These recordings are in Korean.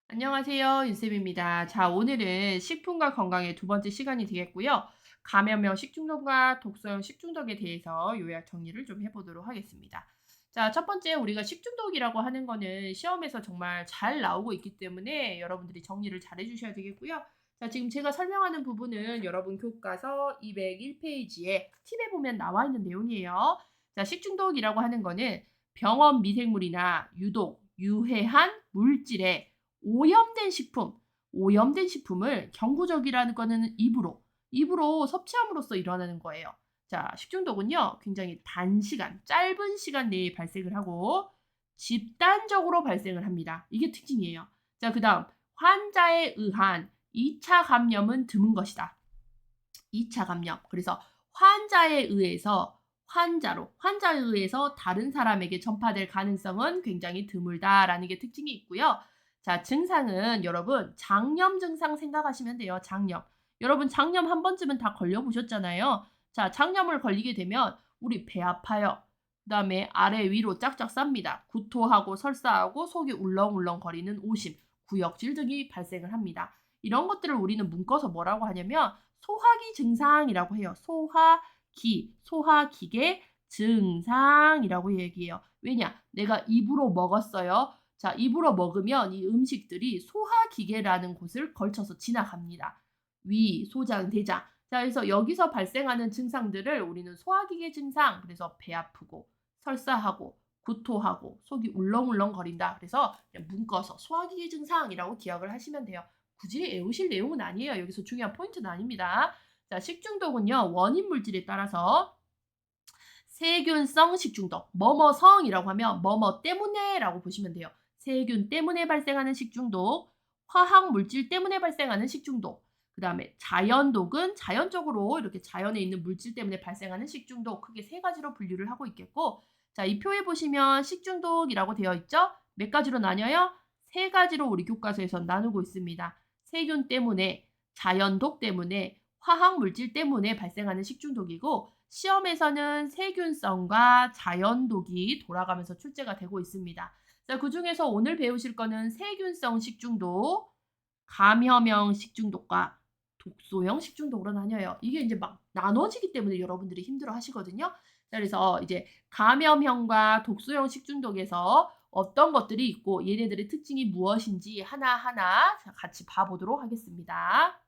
안녕하세요. 윤쌤입니다. 자, 오늘은 식품과 건강의 두 번째 시간이 되겠고요. 감염형 식중독과 독소형 식중독에 대해서 요약 정리를 좀 해보도록 하겠습니다. 자, 첫 번째 우리가 식중독이라고 하는 거는 시험에서 정말 잘 나오고 있기 때문에 여러분들이 정리를 잘 해주셔야 되겠고요. 자, 지금 제가 설명하는 부분은 여러분 교과서 201페이지에 팁에 보면 나와 있는 내용이에요. 자, 식중독이라고 하는 거는 병원 미생물이나 유독, 유해한 물질에 오염된 식품을 경구적이라는 거는 입으로 섭취함으로써 일어나는 거예요. 자, 식중독은요, 굉장히 단시간, 짧은 시간 내에 발생을 하고 집단적으로 발생을 합니다. 이게 특징이에요. 자, 그 다음, 환자에 의한 2차 감염은 드문 것이다. 2차 감염. 그래서 환자에 의해서 다른 사람에게 전파될 가능성은 굉장히 드물다라는 게 특징이 있고요. 자, 증상은 여러분 장염 증상 생각하시면 돼요. 장염. 여러분 장염 한 번쯤은 다 걸려보셨잖아요. 자, 장염을 걸리게 되면 우리 배 아파요. 그다음에 아래 위로 쫙쫙 쌉니다. 구토하고 설사하고 속이 울렁울렁거리는 오심, 구역질 등이 발생을 합니다. 이런 것들을 우리는 묶어서 뭐라고 하냐면 소화기 증상이라고 해요. 소화기계 증상이라고 얘기해요. 왜냐? 내가 입으로 먹었어요. 자, 입으로 먹으면 이 음식들이 소화기계라는 곳을 걸쳐서 지나갑니다. 위, 소장, 대장. 자, 그래서 여기서 발생하는 증상들을 우리는 소화기계 증상, 그래서 배 아프고, 설사하고, 구토하고, 속이 울렁울렁거린다. 그래서 그냥 묶어서 소화기계 증상이라고 기억을 하시면 돼요. 굳이 외우실 내용은 아니에요. 여기서 중요한 포인트는 아닙니다. 자, 식중독은요, 원인 물질에 따라서 세균성 식중독, 뭐뭐성이라고 하면 뭐뭐 때문에라고 보시면 돼요. 세균 때문에 발생하는 식중독, 화학 물질 때문에 발생하는 식중독, 그 다음에 자연독은 자연적으로 이렇게 자연에 있는 물질 때문에 발생하는 식중독, 크게 세 가지로 분류를 하고 있겠고, 자, 이 표에 보시면 식중독이라고 되어 있죠? 몇 가지로 나뉘어요? 세 가지로 우리 교과서에서 나누고 있습니다. 세균 때문에, 자연독 때문에, 화학 물질 때문에 발생하는 식중독이고, 시험에서는 세균성과 자연독이 돌아가면서 출제가 되고 있습니다. 자, 그중에서 오늘 배우실 거는 세균성 식중독, 감염형 식중독과 독소형 식중독으로 나뉘어요. 이게 이제 막 나눠지기 때문에 여러분들이 힘들어 하시거든요. 자, 그래서 이제 감염형과 독소형 식중독에서 어떤 것들이 있고 얘네들의 특징이 무엇인지 하나하나 같이 봐보도록 하겠습니다.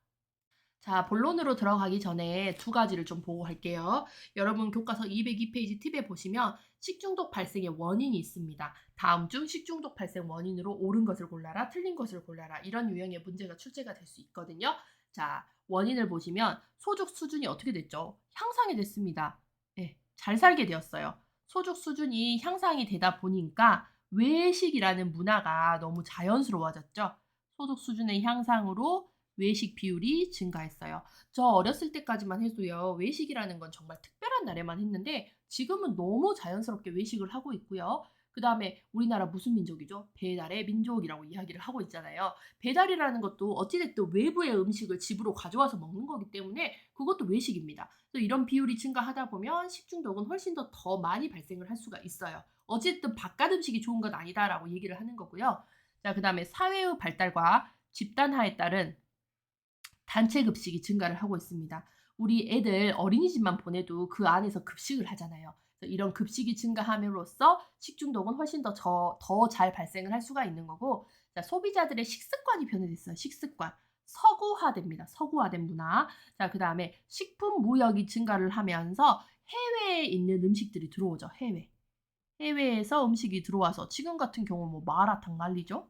자, 본론으로 들어가기 전에 두 가지를 좀 보고 갈게요. 여러분 교과서 202페이지 팁에 보시면 식중독 발생의 원인이 있습니다. 다음 중 식중독 발생 원인으로 옳은 것을 골라라, 틀린 것을 골라라. 이런 유형의 문제가 출제가 될 수 있거든요. 자, 원인을 보시면 소득 수준이 어떻게 됐죠? 향상이 됐습니다. 네, 잘 살게 되었어요. 소득 수준이 향상이 되다 보니까 외식이라는 문화가 너무 자연스러워졌죠. 소득 수준의 향상으로 외식 비율이 증가했어요. 저 어렸을 때까지만 해도요. 외식이라는 건 정말 특별한 날에만 했는데 지금은 너무 자연스럽게 외식을 하고 있고요. 그다음에 우리나라 무슨 민족이죠? 배달의 민족이라고 이야기를 하고 있잖아요. 배달이라는 것도 어찌 됐든 외부의 음식을 집으로 가져와서 먹는 거기 때문에 그것도 외식입니다. 그래서 이런 비율이 증가하다 보면 식중독은 훨씬 더 많이 발생을 할 수가 있어요. 어쨌든 바깥 음식이 좋은 건 아니다라고 얘기를 하는 거고요. 자, 그다음에 사회의 발달과 집단화에 따른 단체 급식이 증가를 하고 있습니다. 우리 애들 어린이집만 보내도 그 안에서 급식을 하잖아요. 그래서 이런 급식이 증가함으로써 식중독은 훨씬 더 잘 발생을 할 수가 있는 거고, 자, 소비자들의 식습관이 변해됐어요. 식습관. 서구화됩니다. 서구화된 문화. 자, 그 다음에 식품 무역이 증가를 하면서 해외에 있는 음식들이 들어오죠. 해외에서 음식이 들어와서 지금 같은 경우 뭐 마라탕 난리죠.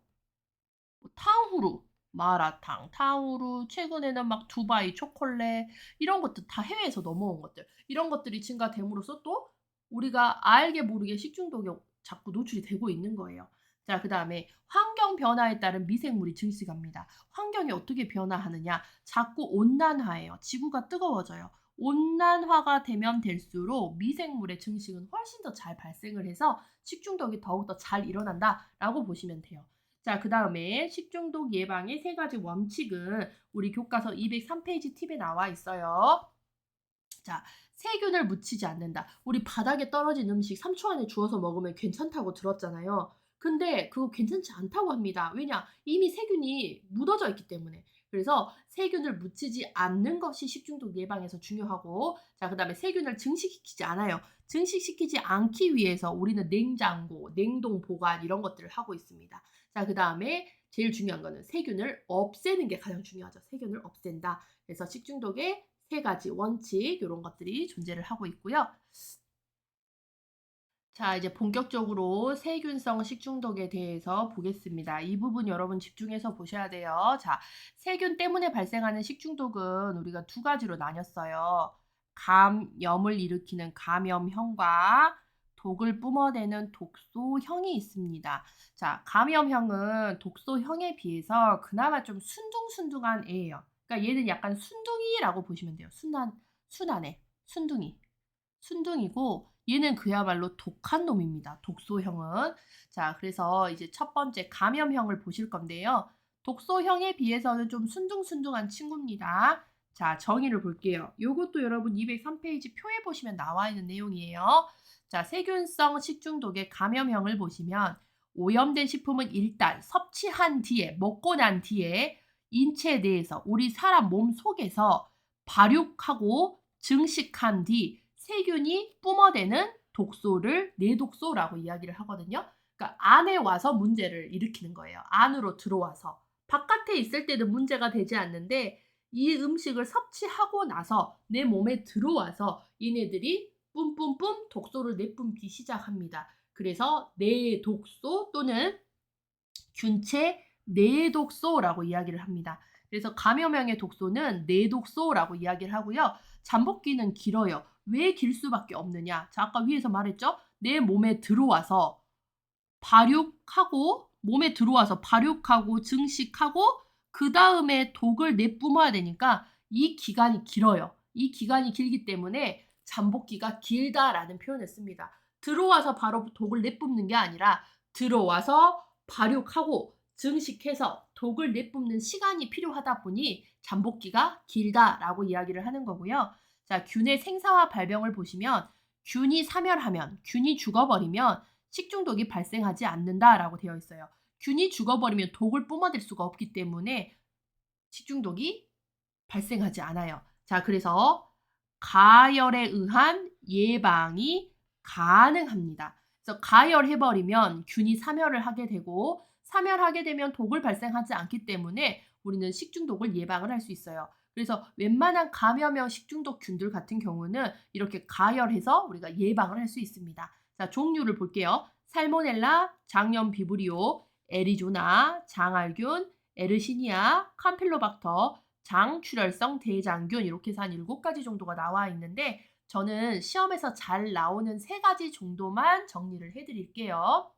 뭐 탕후루, 마라탕, 탕후루, 최근에는 막 두바이 초콜릿 이런 것들 다 해외에서 넘어온 것들. 이런 것들이 증가됨으로써 또 우리가 알게 모르게 식중독에 자꾸 노출이 되고 있는 거예요. 자, 그다음에 환경 변화에 따른 미생물이 증식합니다. 환경이 어떻게 변화하느냐? 자꾸 온난화예요. 지구가 뜨거워져요. 온난화가 되면 될수록 미생물의 증식은 훨씬 더 잘 발생을 해서 식중독이 더욱더 잘 일어난다라고 보시면 돼요. 자, 그다음에 식중독 예방의 세 가지 원칙은 우리 교과서 203페이지 팁에 나와 있어요. 자, 세균을 묻히지 않는다. 우리 바닥에 떨어진 음식 3초 안에 주워서 먹으면 괜찮다고 들었잖아요. 근데 그거 괜찮지 않다고 합니다. 왜냐? 이미 세균이 묻어져 있기 때문에. 그래서 세균을 묻히지 않는 것이 식중독 예방에서 중요하고 자 그다음에 세균을 증식시키지 않아요. 증식시키지 않기 위해서 우리는 냉장고, 냉동 보관 이런 것들을 하고 있습니다. 자 그다음에 제일 중요한 거는 세균을 없애는 게 가장 중요하죠. 세균을 없앤다. 그래서 식중독의 3가지 원칙 요런 것들이 존재를 하고 있고요. 자, 이제 본격적으로 세균성 식중독에 대해서 보겠습니다. 이 부분 여러분 집중해서 보셔야 돼요. 자, 세균 때문에 발생하는 식중독은 우리가 2가지로 나뉘었어요. 감염을 일으키는 감염형과 독을 뿜어내는 독소형이 있습니다. 자, 감염형은 독소형에 비해서 그나마 좀 순둥순둥한 애예요. 그러니까 얘는 약간 순둥이라고 보시면 돼요. 순하네. 순둥이. 순둥이고 얘는 그야말로 독한 놈입니다. 독소형은. 자, 그래서 이제 첫 번째 감염형을 보실 건데요. 독소형에 비해서는 좀 순둥순둥한 친구입니다. 자, 정의를 볼게요. 요것도 여러분 203페이지 표에 보시면 나와 있는 내용이에요. 자, 세균성 식중독의 감염형을 보시면 오염된 식품은 일단 섭취한 뒤에 먹고 난 뒤에 인체 내에서 우리 사람 몸 속에서 발육하고 증식한 뒤 세균이 뿜어대는 독소를 내독소라고 이야기를 하거든요. 그러니까 안에 와서 문제를 일으키는 거예요. 안으로 들어와서. 바깥에 있을 때는 문제가 되지 않는데 이 음식을 섭취하고 나서 내 몸에 들어와서 얘네들이 뿜뿜뿜 독소를 내뿜기 시작합니다. 그래서 내독소 또는 균체 내독소라고 이야기를 합니다. 그래서 감염형의 독소는 내독소라고 이야기를 하고요. 잠복기는 길어요. 왜 길 수밖에 없느냐? 자, 아까 위에서 말했죠? 내 몸에 들어와서 발육하고 증식하고 그다음에 독을 내뿜어야 되니까 이 기간이 길어요. 이 기간이 길기 때문에 잠복기가 길다라는 표현을 씁니다. 들어와서 바로 독을 내뿜는 게 아니라 들어와서 발육하고 증식해서 독을 내뿜는 시간이 필요하다 보니 잠복기가 길다라고 이야기를 하는 거고요. 자, 균의 생사와 발병을 보시면 균이 사멸하면, 균이 죽어버리면 식중독이 발생하지 않는다라고 되어 있어요. 균이 죽어버리면 독을 뿜어댈 수가 없기 때문에 식중독이 발생하지 않아요. 자, 그래서 가열에 의한 예방이 가능합니다. 그래서 가열해버리면 균이 사멸을 하게 되고 사멸하게 되면 독을 발생하지 않기 때문에 우리는 식중독을 예방을 할 수 있어요. 그래서 웬만한 감염형 식중독 균들 같은 경우는 이렇게 가열해서 우리가 예방을 할 수 있습니다. 자, 종류를 볼게요. 살모넬라, 장염 비브리오, 애리조나, 장알균, 에르시니아, 캄필로박터, 장출혈성 대장균 이렇게 해서 한 7가지 정도가 나와 있는데 저는 시험에서 잘 나오는 3가지 정도만 정리를 해 드릴게요.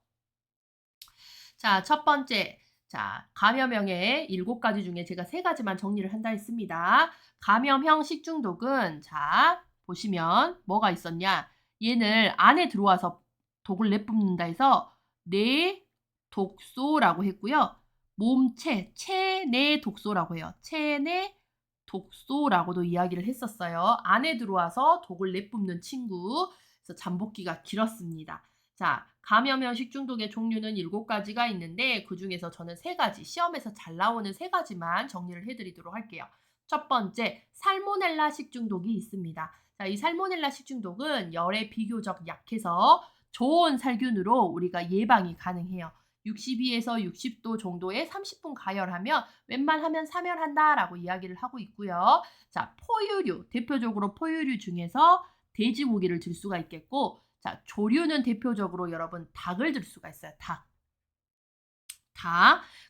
자, 첫 번째. 자, 감염형의 7가지 중에 제가 3가지만 정리를 한다 했습니다. 감염형 식중독은 자, 보시면 뭐가 있었냐? 얘는 안에 들어와서 독을 내뿜는다 해서 내독소라고 했고요. 몸체, 체내 독소라고 해요. 체내 독소라고도 이야기를 했었어요. 안에 들어와서 독을 내뿜는 친구. 그래서 잠복기가 길었습니다. 자, 감염형 식중독의 종류는 7가지가 있는데 그중에서 저는 3가지, 시험에서 잘 나오는 3가지만 정리를 해드리도록 할게요. 첫 번째, 살모넬라 식중독이 있습니다. 자, 이 살모넬라 식중독은 열에 비교적 약해서 좋은 살균으로 우리가 예방이 가능해요. 62에서 60도 정도에 30분 가열하면 웬만하면 사멸한다라고 이야기를 하고 있고요. 자, 포유류, 대표적으로 포유류 중에서 돼지고기를 들 수가 있겠고 자, 조류는 대표적으로 여러분 닭을 들 수가 있어요. 닭.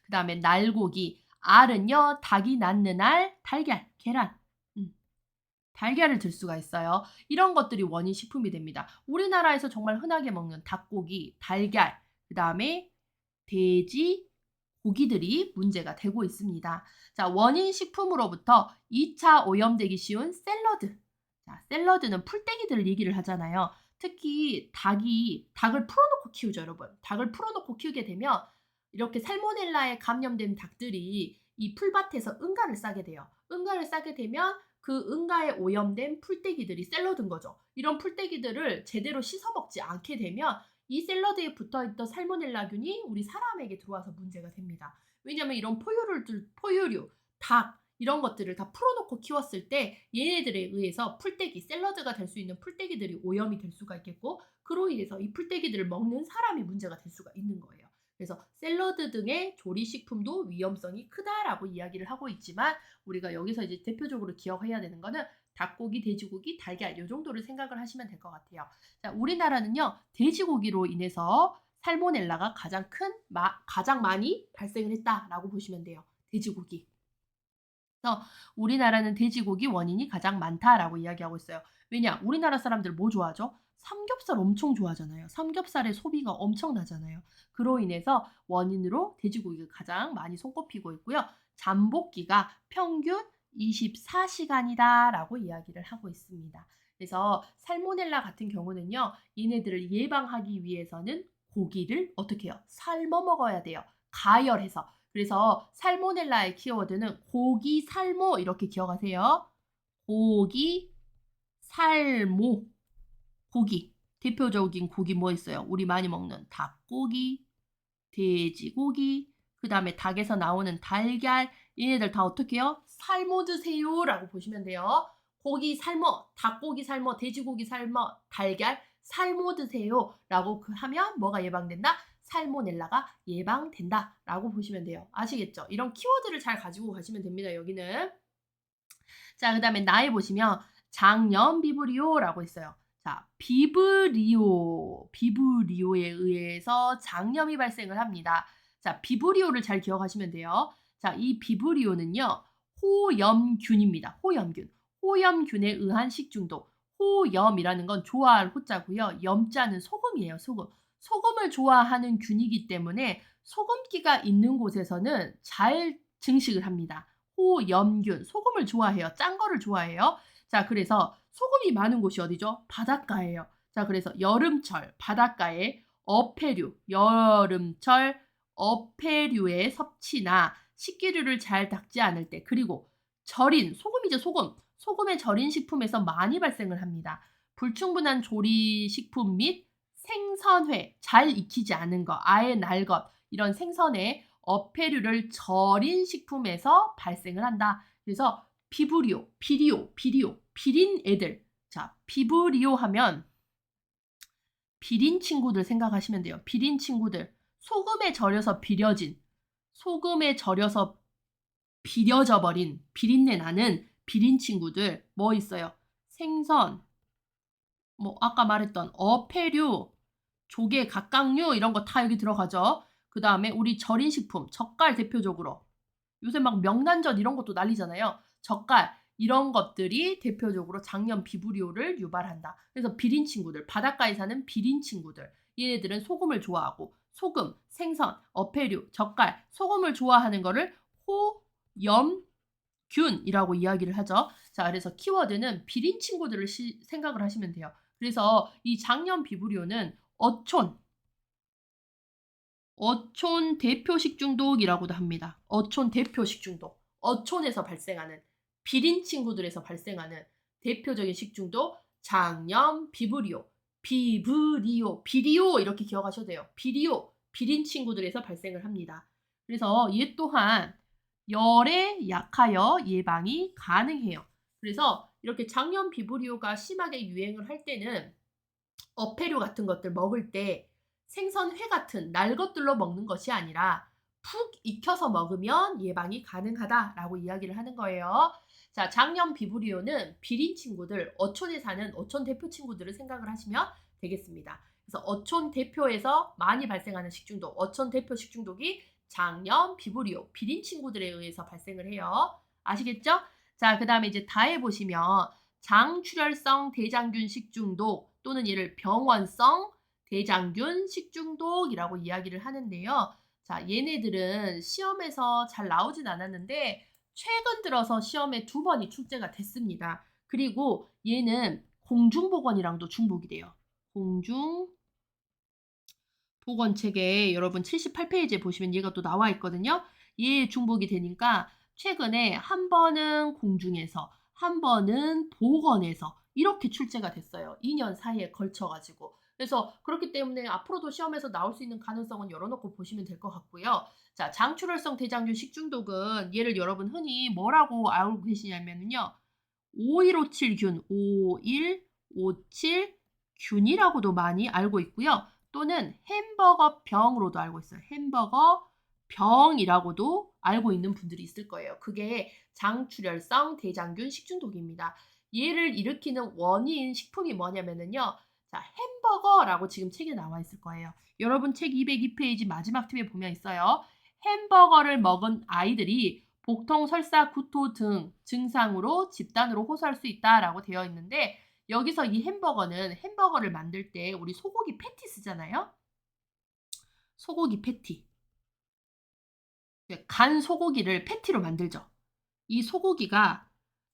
그다음에 날고기. 알은요. 닭이 낳는 알, 달걀, 계란. 달걀을 들 수가 있어요. 이런 것들이 원인 식품이 됩니다. 우리나라에서 정말 흔하게 먹는 닭고기, 달걀, 그다음에 돼지, 고기들이 문제가 되고 있습니다. 자, 원인 식품으로부터 2차 오염되기 쉬운 샐러드. 자, 샐러드는 풀떼기들을 얘기를 하잖아요. 특히 닭을 풀어놓고 키우죠, 여러분. 닭을 풀어놓고 키우게 되면 이렇게 살모넬라에 감염된 닭들이 이 풀밭에서 응가를 싸게 돼요. 응가를 싸게 되면 그 응가에 오염된 풀떼기들이 샐러드인 거죠. 이런 풀떼기들을 제대로 씻어 먹지 않게 되면 이 샐러드에 붙어있던 살모넬라균이 우리 사람에게 들어와서 문제가 됩니다. 왜냐하면 이런 포유류, 닭 이런 것들을 다 풀어놓고 키웠을 때 얘네들에 의해서 풀떼기, 샐러드가 될 수 있는 풀떼기들이 오염이 될 수가 있겠고 그로 인해서 이 풀떼기들을 먹는 사람이 문제가 될 수가 있는 거예요. 그래서 샐러드 등의 조리식품도 위험성이 크다라고 이야기를 하고 있지만 우리가 여기서 이제 대표적으로 기억해야 되는 거는 닭고기, 돼지고기, 달걀 요 정도를 생각을 하시면 될 것 같아요. 자, 우리나라는요. 돼지고기로 인해서 살모넬라가 가장 많이 발생을 했다라고 보시면 돼요. 돼지고기. 그래서 우리나라는 돼지고기 원인이 가장 많다라고 이야기하고 있어요. 왜냐? 우리나라 사람들 뭐 좋아하죠? 삼겹살 엄청 좋아하잖아요. 삼겹살의 소비가 엄청나잖아요. 그로 인해서 원인으로 돼지고기가 가장 많이 손꼽히고 있고요. 잠복기가 평균 24시간이다라고 이야기를 하고 있습니다. 그래서 살모넬라 같은 경우는요. 얘네들을 예방하기 위해서는 고기를 어떻게 해요? 삶아 먹어야 돼요. 가열해서. 그래서 살모넬라의 키워드는 고기 살모 이렇게 기억하세요. 고기 살모. 고기. 대표적인 고기 뭐 있어요? 우리 많이 먹는 닭고기, 돼지고기, 그 다음에 닭에서 나오는 달걀 얘네들 다 어떻게 해요? 삶어 드세요라고 보시면 돼요. 고기 삶어, 닭고기 삶어, 돼지고기 삶어, 달걀 삶어 드세요라고 하면 뭐가 예방된다? 살모넬라가 예방된다라고 보시면 돼요. 아시겠죠? 이런 키워드를 잘 가지고 가시면 됩니다. 여기는. 자, 그 다음에 나에 보시면 장염 비브리오라고 있어요. 자, 비브리오에 의해서 장염이 발생을 합니다. 자, 비브리오를 잘 기억하시면 돼요. 자, 이 비브리오는요. 호염균입니다. 호염균. 호염균에 의한 식중독. 호염이라는 건 좋아할 호자고요. 염자는 소금이에요. 소금. 소금을 좋아하는 균이기 때문에 소금기가 있는 곳에서는 잘 증식을 합니다. 호염균. 소금을 좋아해요. 짠 거를 좋아해요. 자, 그래서 소금이 많은 곳이 어디죠? 바닷가예요. 자, 그래서 여름철 바닷가에 여름철 어패류의 섭취나 식기류를 잘 닦지 않을 때 그리고 절인, 소금이죠, 소금. 소금의 절인 식품에서 많이 발생을 합니다. 불충분한 조리식품 및 생선회, 잘 익히지 않은 거, 아예 날 것, 이런 생선의 어패류를 절인 식품에서 발생을 한다. 그래서 비브리오, 비린 애들. 자, 비브리오 하면 비린 친구들 생각하시면 돼요. 비린 친구들. 소금에 절여서 비려져 버린 비린내 나는 비린 친구들 뭐 있어요? 생선, 뭐 아까 말했던 어패류, 조개, 갑각류 이런 거 다 여기 들어가죠. 그 다음에 우리 절인 식품, 젓갈 대표적으로. 요새 막 명란젓 이런 것도 난리잖아요. 젓갈 이런 것들이 대표적으로 장염 비브리오를 유발한다. 그래서 비린 친구들, 바닷가에 사는 비린 친구들. 얘네들은 소금을 좋아하고 소금, 생선, 어패류, 젓갈, 소금을 좋아하는 거를 호염균이라고 이야기를 하죠. 자, 그래서 키워드는 비린 친구들을 생각을 하시면 돼요. 그래서 이 장염 비브리오는 어촌 대표 식중독이라고도 합니다. 어촌 대표 식중독. 어촌에서 발생하는 비린 친구들에서 발생하는 대표적인 식중독 장염 비브리오. 비리오 이렇게 기억하셔도 돼요. 비린 친구들에서 발생을 합니다. 그래서 얘 또한 열에 약하여 예방이 가능해요. 그래서 이렇게 장염 비브리오가 심하게 유행을 할 때는 어패류 같은 것들 먹을 때 생선회 같은 날 것들로 먹는 것이 아니라 푹 익혀서 먹으면 예방이 가능하다라고 이야기를 하는 거예요. 자, 장염 비브리오는 비린 친구들, 어촌에 사는 어촌 대표 친구들을 생각을 하시면 되겠습니다. 그래서 어촌 대표에서 많이 발생하는 식중독, 어촌 대표 식중독이 장염 비브리오, 비린 친구들에 의해서 발생을 해요. 아시겠죠? 자, 그 다음에 이제 다해 보시면 장출혈성 대장균 식중독 또는 얘를 병원성 대장균 식중독이라고 이야기를 하는데요. 자, 얘네들은 시험에서 잘 나오진 않았는데 최근 들어서 시험에 2번이 출제가 됐습니다. 그리고 얘는 공중보건이랑도 중복이 돼요. 공중보건책에 여러분 78페이지에 보시면 얘가 또 나와 있거든요. 얘 중복이 되니까 최근에 한 번은 공중에서 한 번은 보건에서 이렇게 출제가 됐어요. 2년 사이에 걸쳐가지고. 그래서 그렇기 때문에 앞으로도 시험에서 나올 수 있는 가능성은 열어놓고 보시면 될 것 같고요. 자, 장출혈성 대장균 식중독은 얘를 여러분 흔히 뭐라고 알고 계시냐면요. 5157균, 5157 균이라고도 많이 알고 있고요. 또는 햄버거 병으로도 알고 있어요. 햄버거 병이라고도 알고 있는 분들이 있을 거예요. 그게 장출혈성 대장균 식중독입니다. 얘를 일으키는 원인 식품이 뭐냐면은요. 자, 햄버거라고 지금 책에 나와 있을 거예요. 여러분 책 202페이지 마지막 틈에 보면 있어요. 햄버거를 먹은 아이들이 복통, 설사, 구토 등 증상으로 집단으로 호소할 수 있다라고 되어 있는데 여기서 이 햄버거는 햄버거를 만들 때 우리 소고기 패티 쓰잖아요. 소고기 패티. 간 소고기를 패티로 만들죠. 이 소고기가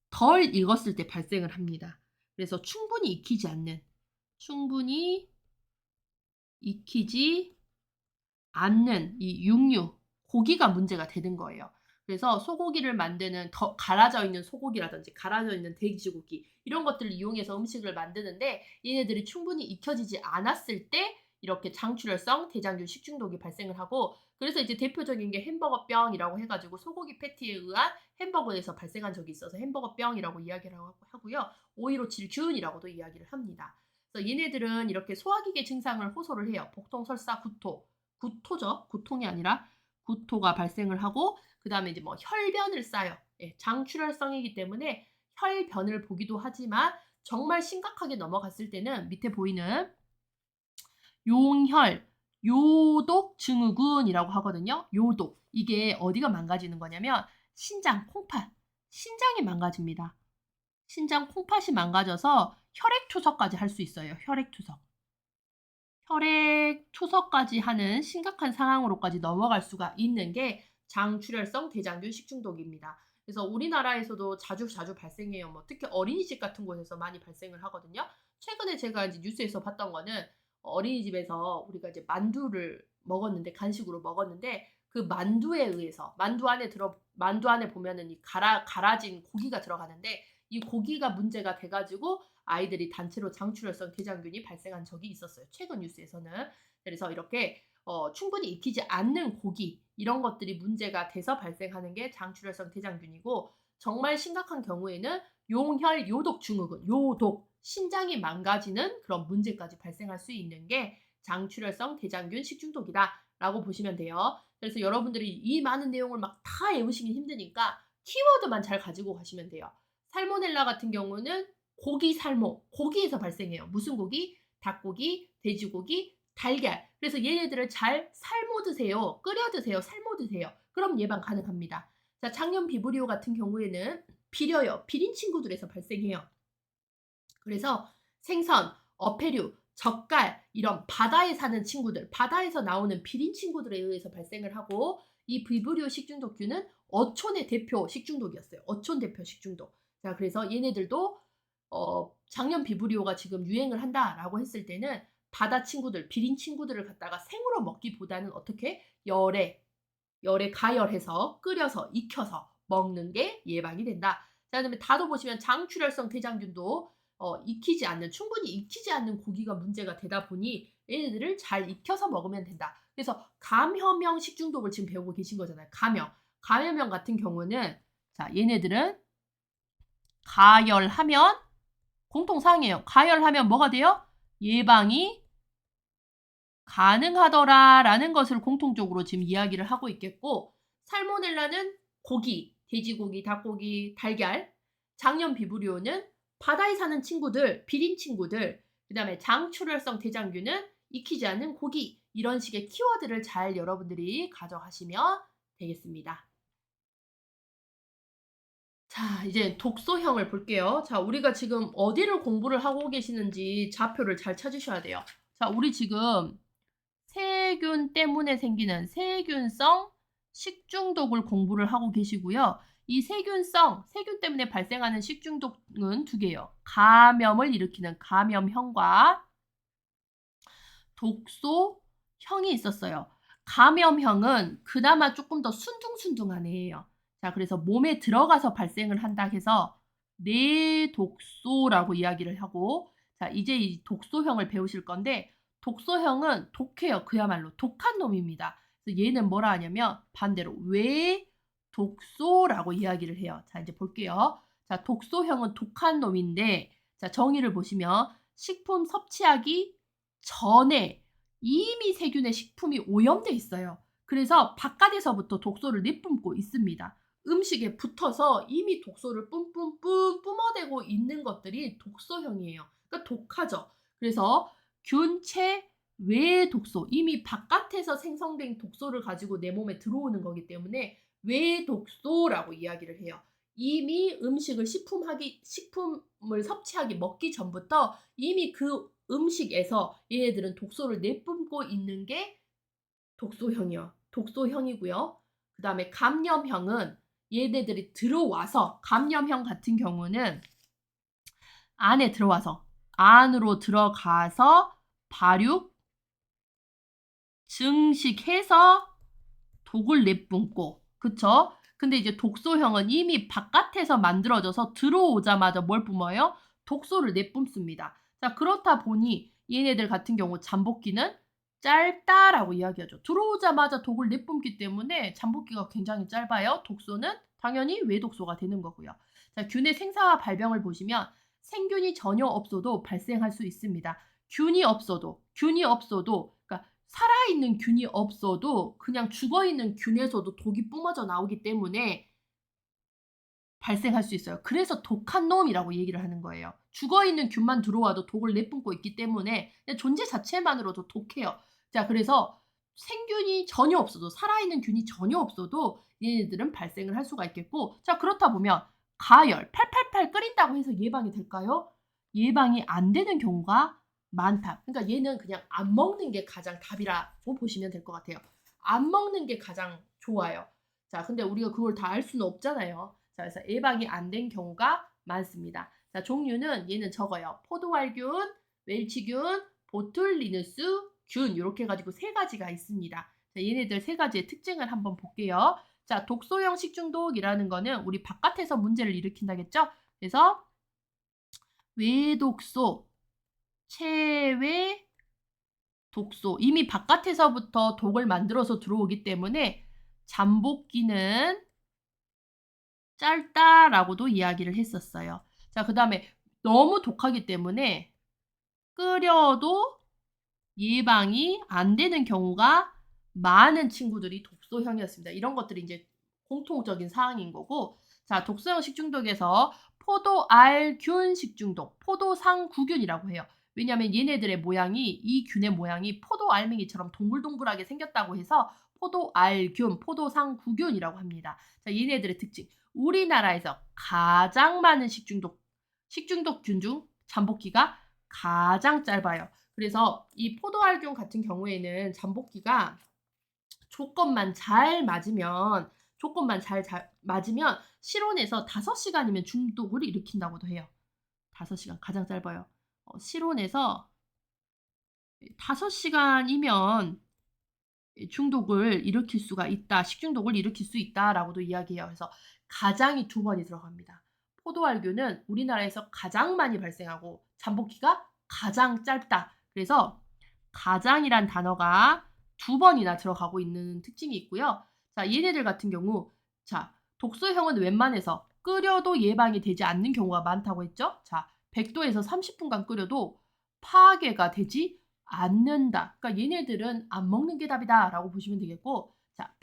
덜 익었을 때 발생을 합니다. 그래서 충분히 익히지 않는 이 육류, 고기가 문제가 되는 거예요. 그래서 소고기를 만드는 더 갈아져 있는 소고기라든지 갈아져 있는 돼지고기 이런 것들을 이용해서 음식을 만드는데 얘네들이 충분히 익혀지지 않았을 때 이렇게 장출혈성 대장균 식중독이 발생을 하고 그래서 이제 대표적인 게 햄버거병이라고 해가지고 소고기 패티에 의한 햄버거에서 발생한 적이 있어서 햄버거병이라고 이야기를 하고요. 5157균이라고도 이야기를 합니다. 그래서 얘네들은 이렇게 소화기계 증상을 호소를 해요. 복통, 설사, 구토죠. 구통이 아니라 구토가 발생을 하고 그다음에 이제 뭐 혈변을 쌓아요. 예, 장출혈성이기 때문에 혈변을 보기도 하지만 정말 심각하게 넘어갔을 때는 밑에 보이는 용혈, 요독 증후군이라고 하거든요. 요독. 이게 어디가 망가지는 거냐면 신장, 콩팥. 신장이 망가집니다. 신장 콩팥이 망가져서 혈액투석까지 할 수 있어요. 혈액투석. 혈액투석까지 하는 심각한 상황으로까지 넘어갈 수가 있는 게 장출혈성 대장균 식중독입니다. 그래서 우리나라에서도 자주 발생해요. 뭐 특히 어린이집 같은 곳에서 많이 발생을 하거든요. 최근에 제가 이제 뉴스에서 봤던 거는 어린이집에서 우리가 이제 만두를 먹었는데 간식으로 먹었는데 그 만두에 의해서 만두 안에 보면은 이 갈아진 고기가 들어가는데 이 고기가 문제가 돼가지고 아이들이 단체로 장출혈성 대장균이 발생한 적이 있었어요. 최근 뉴스에서는. 그래서 이렇게 충분히 익히지 않는 고기 이런 것들이 문제가 돼서 발생하는 게 장출혈성 대장균이고 정말 심각한 경우에는 용혈 요독 증후군, 요독, 신장이 망가지는 그런 문제까지 발생할 수 있는 게 장출혈성 대장균 식중독이다라고 보시면 돼요. 그래서 여러분들이 이 많은 내용을 막 다 외우시기 힘드니까 키워드만 잘 가지고 가시면 돼요. 살모넬라 같은 경우는 고기 살모, 고기에서 발생해요. 무슨 고기? 닭고기, 돼지고기, 달걀. 그래서 얘네들을 잘 삶어 드세요. 끓여 드세요. 삶어 드세요. 그럼 예방 가능합니다. 자, 장염 비브리오 같은 경우에는 비려요. 비린 친구들에서 발생해요. 그래서 생선, 어패류, 젓갈 이런 바다에 사는 친구들, 바다에서 나오는 비린 친구들에 의해서 발생을 하고 이 비브리오 식중독균은 어촌의 대표 식중독이었어요. 어촌 대표 식중독. 자, 그래서 얘네들도 장염 비브리오가 지금 유행을 한다라고 했을 때는 바다 친구들, 비린 친구들을 갖다가 생으로 먹기보다는 어떻게 열에 가열해서 끓여서 익혀서 먹는 게 예방이 된다. 자, 그다음에 다도 보시면 장출혈성 대장균도 충분히 익히지 않는 고기가 문제가 되다 보니 얘네들을 잘 익혀서 먹으면 된다. 그래서 감염형 식중독을 지금 배우고 계신 거잖아요. 감염형 같은 경우는 자, 얘네들은 가열하면 공통사항이에요. 가열하면 뭐가 돼요? 예방이 가능하더라라는 것을 공통적으로 지금 이야기를 하고 있겠고 살모넬라는 고기, 돼지고기, 닭고기, 달걀, 장염 비브리오는 바다에 사는 친구들, 비린 친구들, 그다음에 장출혈성 대장균은 익히지 않는 고기 이런 식의 키워드를 잘 여러분들이 가져가시면 되겠습니다. 자, 이제 독소형을 볼게요. 자, 우리가 지금 어디를 공부를 하고 계시는지 좌표를 잘 찾으셔야 돼요. 자, 우리 지금 세균 때문에 생기는 세균성 식중독을 공부를 하고 계시고요. 이 세균 때문에 발생하는 식중독은 두 개예요. 감염을 일으키는 감염형과 독소형이 있었어요. 감염형은 그나마 조금 더 순둥순둥한 애예요. 자, 그래서 몸에 들어가서 발생을 한다 해서 내독소라고 이야기를 하고 자, 이제 이 독소형을 배우실 건데 독소형은 독해요. 그야말로 독한 놈입니다. 그래서 얘는 뭐라 하냐면 반대로 외독소라고 이야기를 해요. 자, 이제 볼게요. 자, 독소형은 독한 놈인데 자, 정의를 보시면 식품 섭취하기 전에 이미 세균의 식품이 오염돼 있어요. 그래서 바깥에서부터 독소를 내뿜고 있습니다. 음식에 붙어서 이미 독소를 뿜뿜뿜 뿜어대고 있는 것들이 독소형이에요. 그러니까 독하죠. 그래서 균체 외 독소, 이미 바깥에서 생성된 독소를 가지고 내 몸에 들어오는 거기 때문에 외 독소라고 이야기를 해요. 이미 식품을 섭취하기 먹기 전부터 이미 그 음식에서 얘네들은 독소를 내뿜고 있는 게 독소형이고요. 그 다음에 감염형은 얘네들이 들어와서 감염형 같은 경우는 안으로 들어가서 발육, 증식해서 독을 내뿜고 그쵸? 근데 이제 독소형은 이미 바깥에서 만들어져서 들어오자마자 뭘 뿜어요? 독소를 내뿜습니다. 자, 그렇다 보니 얘네들 같은 경우 잠복기는 짧다라고 이야기하죠. 들어오자마자 독을 내뿜기 때문에 잠복기가 굉장히 짧아요. 독소는 당연히 외독소가 되는 거고요. 자, 균의 생사와 발병을 보시면 생균이 전혀 없어도 발생할 수 있습니다. 균이 없어도 그러니까 살아있는 균이 없어도 그냥 죽어있는 균에서도 독이 뿜어져 나오기 때문에 발생할 수 있어요. 그래서 독한 놈이라고 얘기를 하는 거예요. 죽어있는 균만 들어와도 독을 내뿜고 있기 때문에 존재 자체만으로도 독해요. 자, 그래서 생균이 전혀 없어도 살아있는 균이 전혀 없어도 얘네들은 발생을 할 수가 있겠고 자, 그렇다 보면 가열, 888 끓인다고 해서 예방이 될까요? 예방이 안 되는 경우가 많다. 그러니까 얘는 그냥 안 먹는 게 가장 답이라고 보시면 될 것 같아요. 안 먹는 게 가장 좋아요. 자, 근데 우리가 그걸 다 알 수는 없잖아요. 자, 그래서 예방이 안 된 경우가 많습니다. 자, 종류는 얘는 적어요. 포도알균, 웰치균, 보툴리누스균 이렇게 해가지고 세 가지가 있습니다. 자, 얘네들 세 가지의 특징을 한번 볼게요. 자, 독소형 식중독이라는 거는 우리 바깥에서 문제를 일으킨다겠죠? 그래서 외독소, 체외 독소, 이미 바깥에서부터 독을 만들어서 들어오기 때문에 잠복기는 짧다라고도 이야기를 했었어요. 자, 그 다음에 너무 독하기 때문에 끓여도 예방이 안 되는 경우가 많은 친구들이 독소형이었습니다. 이런 것들이 이제 공통적인 사항인 거고 자, 독소형 식중독에서 포도알균 식중독, 포도상구균이라고 해요. 왜냐하면 얘네들의 모양이 이 균의 모양이 포도 알맹이처럼 동글동글하게 생겼다고 해서 포도알균, 포도상구균이라고 합니다. 자, 얘네들의 특징. 우리나라에서 가장 많은 식중독 균 중 잠복기가 가장 짧아요. 그래서 이 포도알균 같은 경우에는 잠복기가 조건만 잘 맞으면 실온에서 5시간이면 중독을 일으킨다고도 해요. 5시간 가장 짧아요. 실온에서 5시간이면 중독을 일으킬 수가 있다. 식중독을 일으킬 수 있다라고도 이야기해요. 그래서 가장이 2번이 들어갑니다. 포도알균은 우리나라에서 가장 많이 발생하고 잠복기가 가장 짧다. 그래서 가장이란 단어가 2번이나 들어가고 있는 특징이 있고요. 자, 얘네들 같은 경우 자, 독소형은 웬만해서 끓여도 예방이 되지 않는 경우가 많다고 했죠. 자, 100도에서 30분간 끓여도 파괴가 되지 않는다. 그러니까 얘네들은 안 먹는 게 답이다라고 보시면 되겠고 자,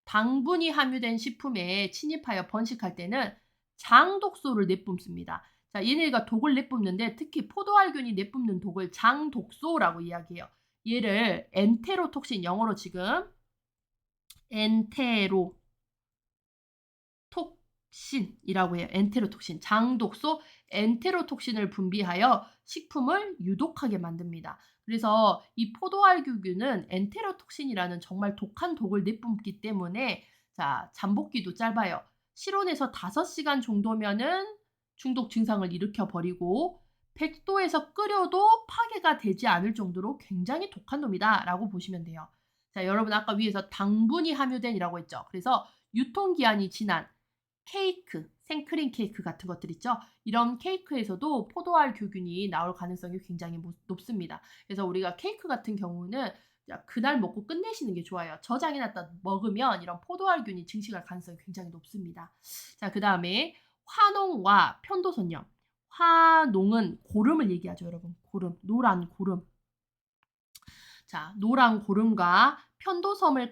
당분이 함유된 식품에 침입하여 번식할 때는 장독소를 내뿜습니다. 자, 얘네가 독을 내뿜는데 특히 포도알균이 내뿜는 독을 장독소라고 이야기해요. 얘를 엔테로톡신, 영어로 지금 엔테로톡신이라고 해요. 엔테로톡신, 장독소 엔테로톡신을 분비하여 식품을 유독하게 만듭니다. 그래서 이 포도알균은 엔테로톡신이라는 정말 독한 독을 내뿜기 때문에 자, 잠복기도 짧아요. 실온에서 5시간 정도면은 중독 증상을 일으켜 버리고 100도에서 끓여도 파괴가 되지 않을 정도로 굉장히 독한 놈이다라고 보시면 돼요. 자, 여러분 아까 위에서 당분이 함유된이라고 했죠. 그래서 유통기한이 지난 케이크, 생크림 케이크 같은 것들 있죠. 이런 케이크에서도 포도알 교균이 나올 가능성이 굉장히 높습니다. 그래서 우리가 케이크 같은 경우는 그날 먹고 끝내시는 게 좋아요. 저장해 놨다 먹으면 이런 포도알균이 증식할 가능성이 굉장히 높습니다. 자, 그다음에 화농과 편도선염. 화농은 고름을 얘기하죠, 여러분. 고름, 노란 고름. 자, 노란 고름과 편도선염을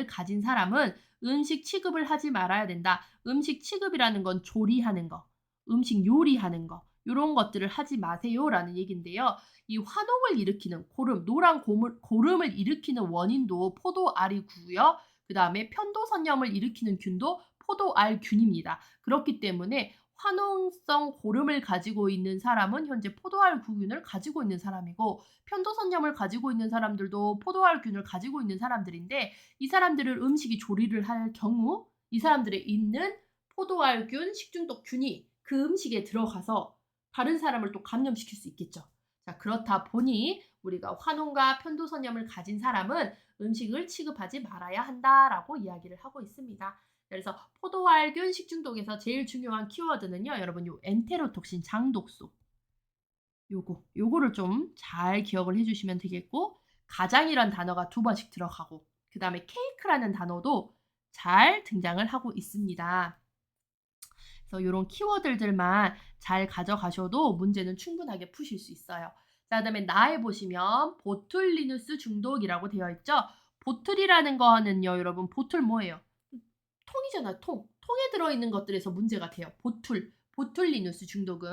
가진 사람은 음식 취급을 하지 말아야 된다. 음식 취급이라는 건 조리하는 거, 음식 요리하는 거, 이런 것들을 하지 마세요라는 얘기인데요. 이 화농을 일으키는 노란 고름을 일으키는 원인도 포도알이고요. 그 다음에 편도선염을 일으키는 균도 포도알균입니다. 그렇기 때문에 화농성 고름을 가지고 있는 사람은 현재 포도알균을 가지고 있는 사람이고, 편도선염을 가지고 있는 사람들도 포도알균을 가지고 있는 사람들인데, 이 사람들을 음식이 조리를 할 경우 이 사람들에 있는 포도알균 식중독균이 그 음식에 들어가서 다른 사람을 또 감염시킬 수 있겠죠. 자, 그렇다 보니 우리가 화농과 편도선염을 가진 사람은 음식을 취급하지 말아야 한다라고 이야기를 하고 있습니다. 그래서 포도알균 식중독에서 제일 중요한 키워드는요, 여러분 요 엔테로톡신 장독소. 요거를 좀 잘 기억을 해주시면 되겠고, 가장이란 단어가 2번씩 들어가고, 그 다음에 케이크라는 단어도 잘 등장을 하고 있습니다. 그래서 이런 키워드들만 잘 가져가셔도 문제는 충분하게 푸실 수 있어요. 자, 그다음에 나에 보시면 보툴리누스 중독이라고 되어 있죠. 보툴이라는 거는요, 여러분 보툴 뭐예요? 통이잖아요, 통. 통에 들어있는 것들에서 문제가 돼요. 보툴리누스 중독은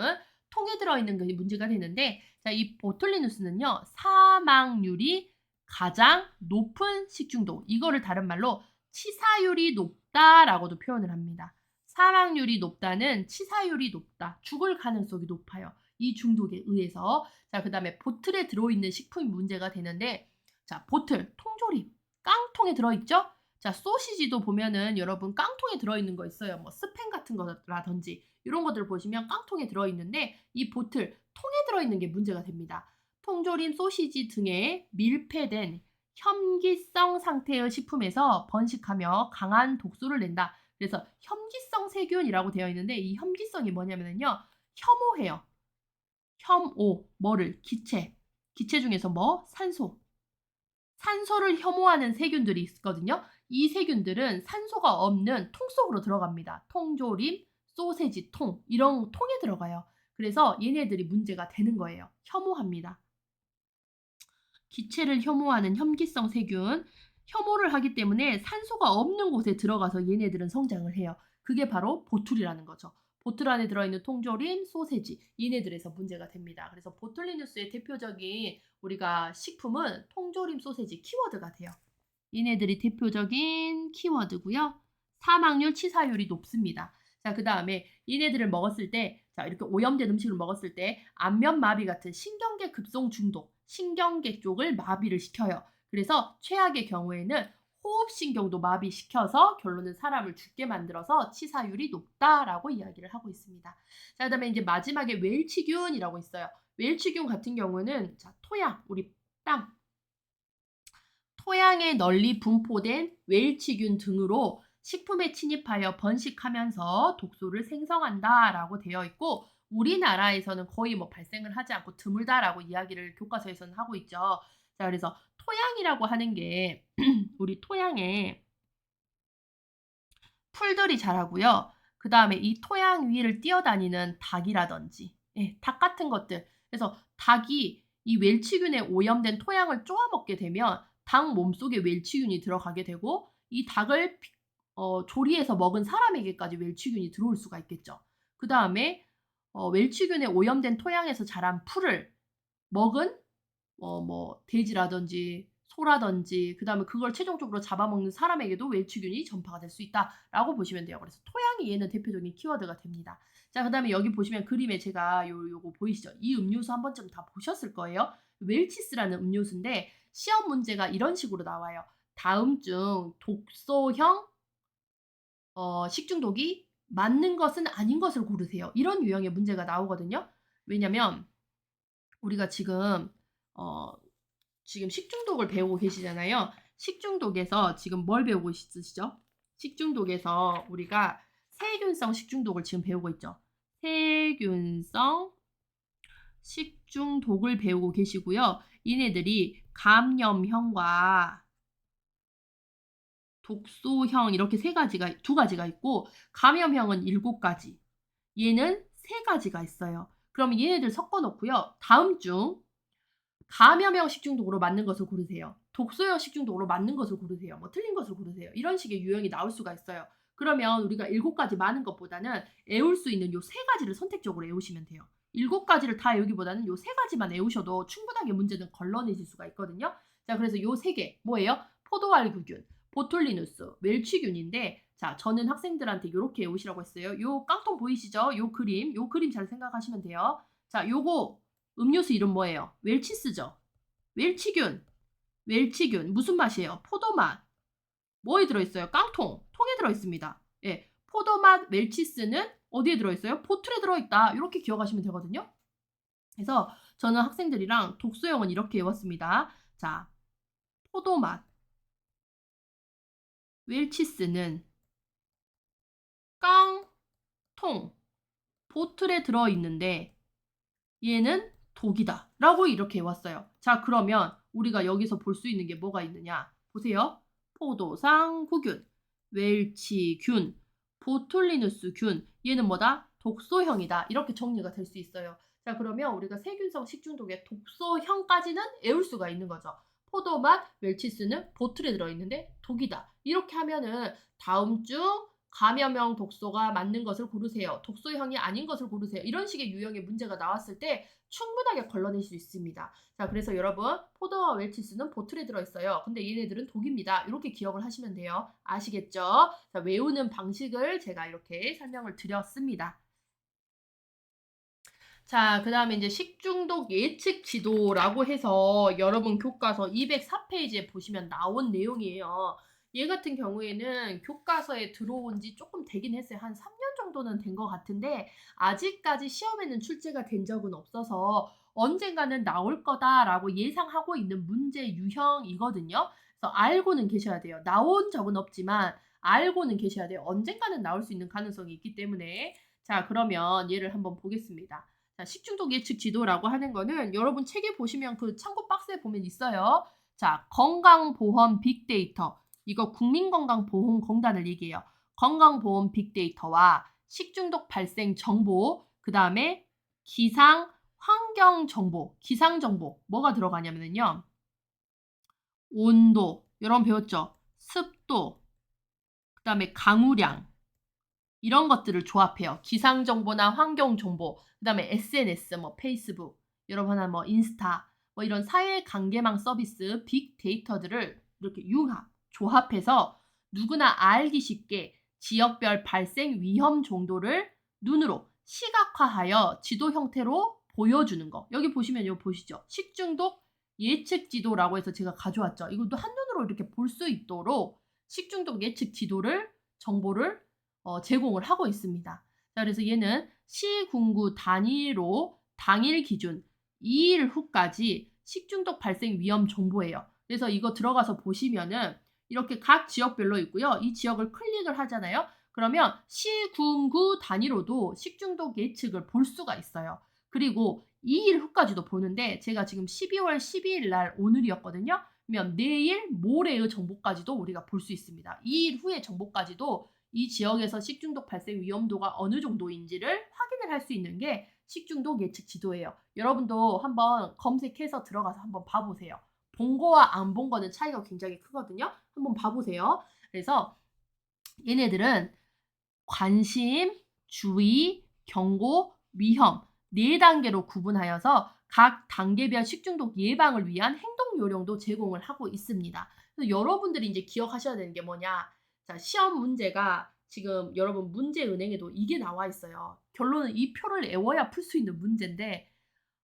통에 들어있는 것이 문제가 되는데, 자, 이 보툴리누스는요, 사망률이 가장 높은 식중독. 이거를 다른 말로 치사율이 높다라고도 표현을 합니다. 사망률이 높다는 치사율이 높다. 죽을 가능성이 높아요. 이 중독에 의해서. 자, 그 다음에 보틀에 들어있는 식품이 문제가 되는데, 자, 보틀, 통조림, 깡통에 들어있죠? 자, 소시지도 보면은 여러분 깡통에 들어있는 거 있어요. 뭐 스팸 같은 거라든지 이런 것들 보시면 깡통에 들어있는데, 이 보틀, 통에 들어있는 게 문제가 됩니다. 통조림, 소시지 등에 밀폐된 혐기성 상태의 식품에서 번식하며 강한 독소를 낸다. 그래서 혐기성 세균이라고 되어 있는데, 이 혐기성이 뭐냐면요, 혐오해요. 혐오, 뭐를? 기체 중에서 뭐? 산소를 혐오하는 세균들이 있거든요. 이 세균들은 산소가 없는 통 속으로 들어갑니다. 통조림, 소세지 통, 이런 통에 들어가요. 그래서 얘네들이 문제가 되는 거예요. 혐오합니다. 기체를 혐오하는 혐기성 세균, 혐오를 하기 때문에 산소가 없는 곳에 들어가서 얘네들은 성장을 해요. 그게 바로 보툴이라는 거죠. 보툴 안에 들어있는 통조림, 소세지, 얘네들에서 문제가 됩니다. 그래서 보툴리누스의 대표적인 우리가 식품은 통조림, 소세지 키워드가 돼요. 얘네들이 대표적인 키워드고요. 사망률, 치사율이 높습니다. 자, 그 다음에 얘네들을 먹었을 때, 자, 이렇게 오염된 음식을 먹었을 때 안면마비 같은 신경계 급성 중독, 신경계 쪽을 마비를 시켜요. 그래서 최악의 경우에는 호흡신경도 마비시켜서 결론은 사람을 죽게 만들어서 치사율이 높다라고 이야기를 하고 있습니다. 자, 그다음에 이제 마지막에 웰치균이라고 있어요. 웰치균 같은 경우는 자, 토양, 우리 땅, 토양에 널리 분포된 웰치균 등으로 식품에 침입하여 번식하면서 독소를 생성한다라고 되어 있고, 우리나라에서는 거의 뭐 발생을 하지 않고 드물다라고 이야기를 교과서에서는 하고 있죠. 자, 그래서 토양이라고 하는 게 우리 토양에 풀들이 자라고요. 그 다음에 이 토양 위를 뛰어다니는 닭이라든지, 닭 같은 것들. 그래서 닭이 이 웰치균에 오염된 토양을 쪼아먹게 되면 닭 몸속에 웰치균이 들어가게 되고, 이 닭을 조리해서 먹은 사람에게까지 웰치균이 들어올 수가 있겠죠. 그 다음에 웰치균에 오염된 토양에서 자란 풀을 먹은 뭐 돼지라든지 소라든지, 그 다음에 그걸 최종적으로 잡아먹는 사람에게도 웰치균이 전파가 될 수 있다라고 보시면 돼요. 그래서 토양이 얘는 대표적인 키워드가 됩니다. 자, 그 다음에 여기 보시면 그림에 제가 요거 보이시죠? 이 음료수 한 번쯤 다 보셨을 거예요. 웰치스라는 음료수인데 시험 문제가 이런 식으로 나와요. 다음 중 독소형 식중독이 맞는 것은 아닌 것을 고르세요. 이런 유형의 문제가 나오거든요. 왜냐면 우리가 지금 식중독을 배우고 계시잖아요. 식중독에서 지금 뭘 배우고 있으시죠? 식중독에서 우리가 세균성 식중독을 지금 배우고 있죠. 세균성 식중독을 배우고 계시고요. 얘네들이 감염형과 독소형 이렇게 두 가지가 있고 감염형은 7가지. 얘는 3가지가 있어요. 그럼 얘네들 섞어 놓고요. 다음 중 감염형 식중독으로 맞는 것을 고르세요. 독소형 식중독으로 맞는 것을 고르세요. 뭐 틀린 것을 고르세요. 이런 식의 유형이 나올 수가 있어요. 그러면 우리가 7가지 많은 것보다는 애울 수 있는 요 3가지를 선택적으로 애우시면 돼요. 7가지를 다 애우기보다는 요 3가지만 애우셔도 충분하게 문제는 걸러내실 수가 있거든요. 자, 그래서 요 3개 뭐예요? 포도알구균, 보툴리누스, 웰치균인데 자, 저는 학생들한테 요렇게 애우시라고 했어요. 요 깡통 보이시죠? 요 그림 잘 생각하시면 돼요. 자, 요거 음료수 이름 뭐예요? 웰치스죠. 웰치균. 무슨 맛이에요? 포도맛. 뭐에 들어있어요? 깡통. 통에 들어있습니다. 예, 포도맛 웰치스는 어디에 들어있어요? 보틀에 들어있다. 이렇게 기억하시면 되거든요. 그래서 저는 학생들이랑 독소형은 이렇게 외웠습니다. 자, 포도맛 웰치스는 깡통 보틀에 들어있는데 얘는 독이다 라고 이렇게 외웠어요. 자, 그러면 우리가 여기서 볼 수 있는 게 뭐가 있느냐 보세요. 포도상구균, 웰치균, 보툴리누스균 얘는 뭐다? 독소형이다 이렇게 정리가 될 수 있어요. 자, 그러면 우리가 세균성 식중독의 독소형까지는 애울 수가 있는 거죠. 포도맛, 웰치스는 보틀에 들어있는데 독이다 이렇게 하면은 다음 중 감염형 독소가 맞는 것을 고르세요. 독소형이 아닌 것을 고르세요. 이런 식의 유형의 문제가 나왔을 때 충분하게 걸러낼 수 있습니다. 자, 그래서 여러분 포도와 웰치스는 보틀에 들어있어요. 근데 얘네들은 독입니다. 이렇게 기억을 하시면 돼요. 아시겠죠? 자, 외우는 방식을 제가 이렇게 설명을 드렸습니다. 자, 그 다음에 이제 식중독 예측 지도라고 해서 여러분 교과서 204페이지에 보시면 나온 내용이에요. 얘 같은 경우에는 교과서에 들어온 지 조금 되긴 했어요. 한 3년 정도는 된 것 같은데 아직까지 시험에는 출제가 된 적은 없어서 언젠가는 나올 거다라고 예상하고 있는 문제 유형이거든요. 그래서 알고는 계셔야 돼요. 나온 적은 없지만 알고는 계셔야 돼요. 언젠가는 나올 수 있는 가능성이 있기 때문에. 자, 그러면 얘를 한번 보겠습니다. 자, 식중독 예측 지도라고 하는 거는 여러분 책에 보시면 그 참고 박스에 보면 있어요. 자, 건강보험 빅데이터. 이거 국민건강보험공단을 얘기해요. 건강보험 빅데이터와 식중독 발생 정보, 그 다음에 기상 환경 정보, 기상 정보 뭐가 들어가냐면요. 온도, 여러분 배웠죠? 습도, 그 다음에 강우량 이런 것들을 조합해요. 기상 정보나 환경 정보, 그 다음에 SNS, 뭐 페이스북, 여러분 하나 뭐 인스타, 뭐 이런 사회 관계망 서비스 빅데이터들을 이렇게 조합해서 누구나 알기 쉽게 지역별 발생 위험 정도를 눈으로 시각화하여 지도 형태로 보여주는 거. 여기 보시면 이거 보시죠. 식중독 예측 지도라고 해서 제가 가져왔죠. 이것도 한눈으로 이렇게 볼 수 있도록 식중독 예측 지도를 정보를 제공을 하고 있습니다. 자, 그래서 얘는 시군구 단위로 당일 기준 2일 후까지 식중독 발생 위험 정보예요. 그래서 이거 들어가서 보시면은 이렇게 각 지역별로 있고요. 이 지역을 클릭을 하잖아요. 그러면 시군구 단위로도 식중독 예측을 볼 수가 있어요. 그리고 2일 후까지도 보는데 제가 지금 12월 12일 날 오늘이었거든요. 그러면 내일 모레의 정보까지도 우리가 볼 수 있습니다. 2일 후의 정보까지도 이 지역에서 식중독 발생 위험도가 어느 정도인지를 확인을 할 수 있는 게 식중독 예측 지도예요. 여러분도 한번 검색해서 들어가서 한번 봐보세요. 본 거와 안 본 거는 차이가 굉장히 크거든요. 한번 봐보세요. 그래서 얘네들은 관심, 주의, 경고, 위험 4단계로 구분하여서 각 단계별 식중독 예방을 위한 행동 요령도 제공을 하고 있습니다. 그래서 여러분들이 이제 기억하셔야 되는 게 뭐냐? 자, 시험 문제가 지금 여러분 문제은행에도 이게 나와 있어요. 결론은 이 표를 외워야 풀 수 있는 문제인데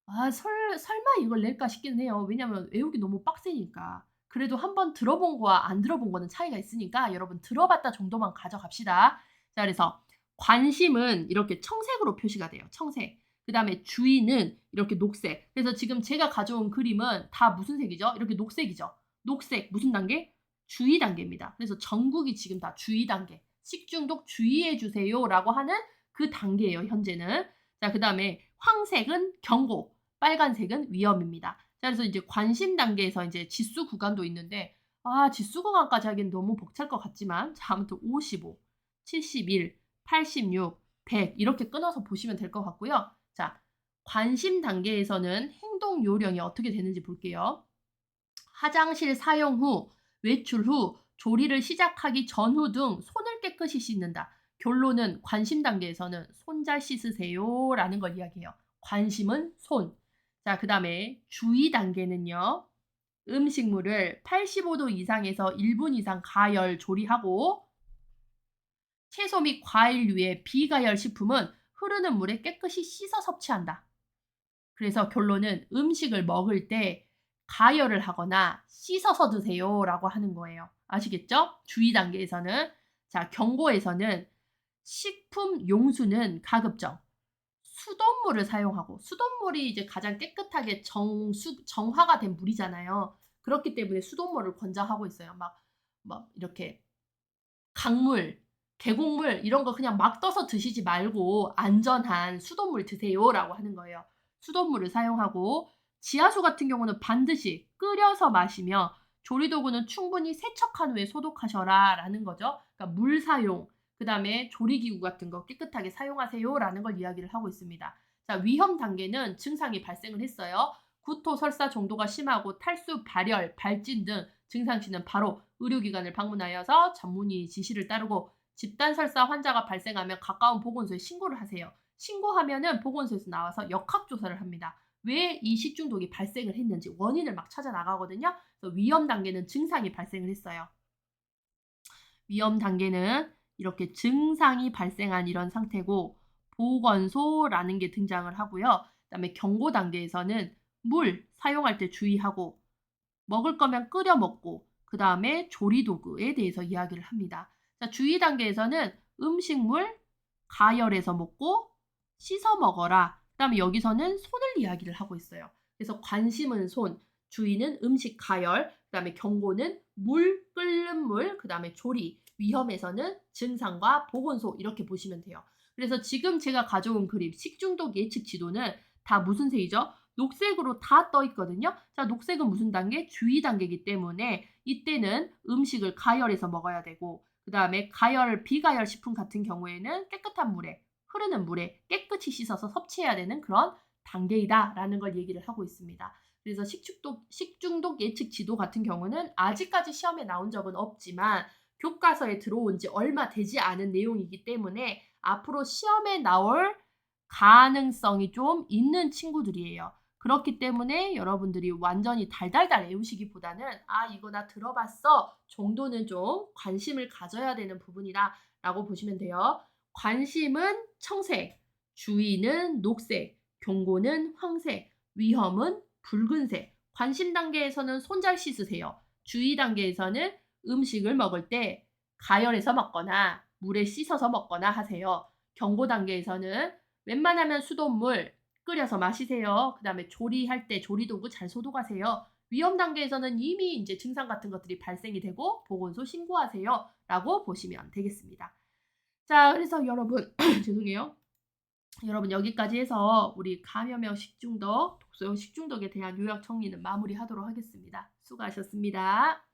설마 이걸 낼까 싶기는 해요. 왜냐면 외우기 너무 빡세니까. 그래도 한번 들어본 거와 안 들어본 거는 차이가 있으니까 여러분 들어봤다 정도만 가져갑시다. 자, 그래서 관심은 이렇게 청색으로 표시가 돼요. 청색. 그다음에 주의는 이렇게 녹색. 그래서 지금 제가 가져온 그림은 다 무슨 색이죠? 이렇게 녹색이죠. 녹색 무슨 단계? 주의 단계입니다. 그래서 전국이 지금 다 주의 단계. 식중독 주의해 주세요라고 하는 그 단계예요, 현재는. 자, 그다음에 황색은 경고, 빨간색은 위험입니다. 자, 그래서 이제 관심 단계에서 이제 지수 구간도 있는데 지수 구간까지 하기엔 너무 벅찰 것 같지만 자, 아무튼 55, 71, 86, 100 이렇게 끊어서 보시면 될 것 같고요. 자, 관심 단계에서는 행동 요령이 어떻게 되는지 볼게요. 화장실 사용 후, 외출 후, 조리를 시작하기 전후 등 손을 깨끗이 씻는다. 결론은 관심 단계에서는 손 잘 씻으세요 라는 걸 이야기해요. 관심은 손. 자, 그 다음에 주의 단계는요. 음식물을 85도 이상에서 1분 이상 가열 조리하고 채소 및 과일 위에 비가열 식품은 흐르는 물에 깨끗이 씻어 섭취한다. 그래서 결론은 음식을 먹을 때 가열을 하거나 씻어서 드세요라고 하는 거예요. 아시겠죠? 주의 단계에서는. 자, 경고에서는 식품 용수는 가급적 수돗물을 사용하고 수돗물이 이제 가장 깨끗하게 정화가 된 물이잖아요. 그렇기 때문에 수돗물을 권장하고 있어요. 막 이렇게 강물, 계곡물 이런 거 그냥 막 떠서 드시지 말고 안전한 수돗물 드세요라고 하는 거예요. 수돗물을 사용하고 지하수 같은 경우는 반드시 끓여서 마시며 조리도구는 충분히 세척한 후에 소독하셔라라는 거죠. 그러니까 물 사용, 그다음에 조리기구 같은 거 깨끗하게 사용하세요라는 걸 이야기를 하고 있습니다. 자, 위험 단계는 증상이 발생을 했어요. 구토, 설사 정도가 심하고 탈수, 발열, 발진 등 증상시는 바로 의료기관을 방문하여서 전문의 지시를 따르고 집단 설사 환자가 발생하면 가까운 보건소에 신고를 하세요. 신고하면은 보건소에서 나와서 역학조사를 합니다. 왜 이 식중독이 발생을 했는지 원인을 막 찾아 나가거든요. 그래서 위험 단계는 증상이 발생을 했어요. 위험 단계는 이렇게 증상이 발생한 이런 상태고 보건소라는 게 등장을 하고요. 그다음에 경고 단계에서는 물 사용할 때 주의하고 먹을 거면 끓여 먹고 그다음에 조리도구에 대해서 이야기를 합니다. 자, 주의 단계에서는 음식물 가열해서 먹고 씻어 먹어라. 그다음에 여기서는 손을 이야기를 하고 있어요. 그래서 관심은 손, 주의는 음식 가열, 그다음에 경고는 물, 끓는 물, 그다음에 조리, 위험에서는 증상과 보건소 이렇게 보시면 돼요. 그래서 지금 제가 가져온 그림 식중독 예측 지도는 다 무슨 색이죠? 녹색으로 다 떠 있거든요. 자, 녹색은 무슨 단계? 주의 단계이기 때문에 이때는 음식을 가열해서 먹어야 되고 그다음에 비가열 식품 같은 경우에는 깨끗한 물에 흐르는 물에 깨끗이 씻어서 섭취해야 되는 그런 단계이다라는 걸 얘기를 하고 있습니다. 그래서 식중독 예측 지도 같은 경우는 아직까지 시험에 나온 적은 없지만 교과서에 들어온 지 얼마 되지 않은 내용이기 때문에 앞으로 시험에 나올 가능성이 좀 있는 친구들이에요. 그렇기 때문에 여러분들이 완전히 달달달 외우시기보다는 이거 나 들어봤어 정도는 좀 관심을 가져야 되는 부분이다 라고 보시면 돼요. 관심은 청색, 주의는 녹색, 경고는 황색, 위험은 붉은색. 관심 단계에서는 손 잘 씻으세요. 주의 단계에서는 음식을 먹을 때 가열해서 먹거나 물에 씻어서 먹거나 하세요. 경고 단계에서는 웬만하면 수돗물 끓여서 마시세요. 그다음에 조리할 때 조리도구 잘 소독하세요. 위험 단계에서는 이미 이제 증상 같은 것들이 발생이 되고 보건소 신고하세요라고 보시면 되겠습니다. 자, 그래서 여러분 죄송해요. 여러분 여기까지 해서 우리 감염형 식중독, 독소형 식중독에 대한 요약 정리는 마무리하도록 하겠습니다. 수고하셨습니다.